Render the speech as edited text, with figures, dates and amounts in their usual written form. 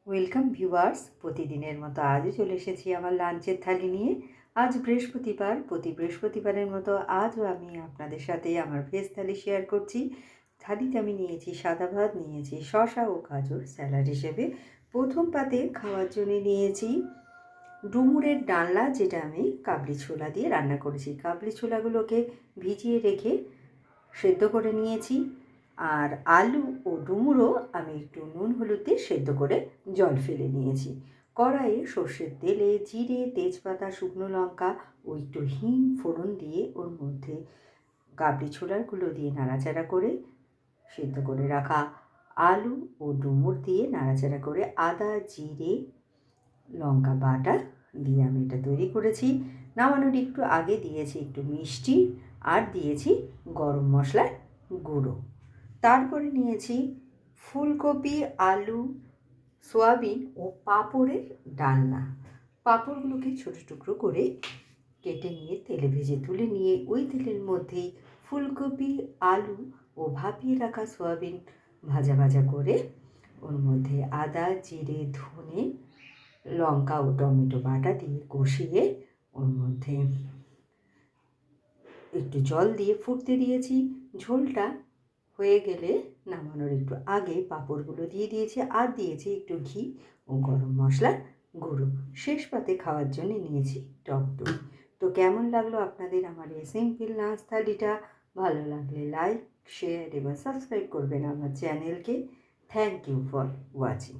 Welcome viewers, প্রতিদিনের মতো আজও চলে এসেছি আমার লাঞ্চের থালি নিয়ে। আজ বৃহস্পতিবার, প্রতি বৃহস্পতিবারের মতো আজও আমি আপনাদের সাথে আমার ভেজ থালি শেয়ার করছি। থালিতে আমি নিয়েছি সাদা ভাত, নিয়েছি শসা ও গাজর স্যালাড হিসেবে। প্রথম পাতে খাওয়ার জন্য নিয়েছি ডুমুরের ডালনা, যেটা আমি কাবলি ছোলা দিয়ে রান্না করেছি। কাবলি ছোলাগুলোকে ভিজিয়ে রেখে সেদ্ধ করে নিয়েছি। আর আলু ও ডুমুরও আমি একটু নুন হলুদ দিয়ে সেদ্ধ করে জল ফেলে নিয়েছি। কড়াইয়ে সর্ষের তেলে জিরে, তেজপাতা, শুকনো লঙ্কা ও একটু হিং ফোড়ন দিয়ে ওর মধ্যে কাবলি ছোলাগুলো দিয়ে নাড়াচাড়া করে সেদ্ধ করে রাখা আলু ও ডুমুর দিয়ে নাড়াচাড়া করে আদা, জিরে, লঙ্কা বাটা দিয়ে আমি এটা তৈরি করেছি। নামানোর একটু আগে দিয়েছি একটু মিষ্টি আর দিয়েছি গরম মশলার গুঁড়ো। তারপরে নিয়েছি ফুলকপি, আলু, সয়াবিন ও পাঁপড়ের ডালনা। পাঁপড়গুলোকে ছোটো টুকরো করে কেটে নিয়ে তেলে ভেজে তুলে নিয়ে ওই তেলের মধ্যেই ফুলকপি, আলু ও ভাপিয়ে রাখা সয়াবিন ভাজা ভাজা করে ওর মধ্যে আদা, জিরে, ধনে, লঙ্কা ও টমেটো বাটা দিয়ে কষিয়ে ওর মধ্যে একটু জল দিয়ে ফুটতে দিয়েছি। ঝোলটা হয়ে গেলে নামানোর একটু আগে পাঁপড়গুলো দিয়ে দিয়েছি আর দিয়েছি একটু ঘি ও গরম মশলার গুঁড়ো। শেষ পাতে খাওয়ার জন্য নিয়েছি টক দই। তো কেমন লাগলো আপনাদের আমার এই সিম্পল লাঞ্চ থালিটা? ভালো লাগলে লাইক, শেয়ার এবং সাবস্ক্রাইব করবেন আমার চ্যানেলকে। Thank you for watching.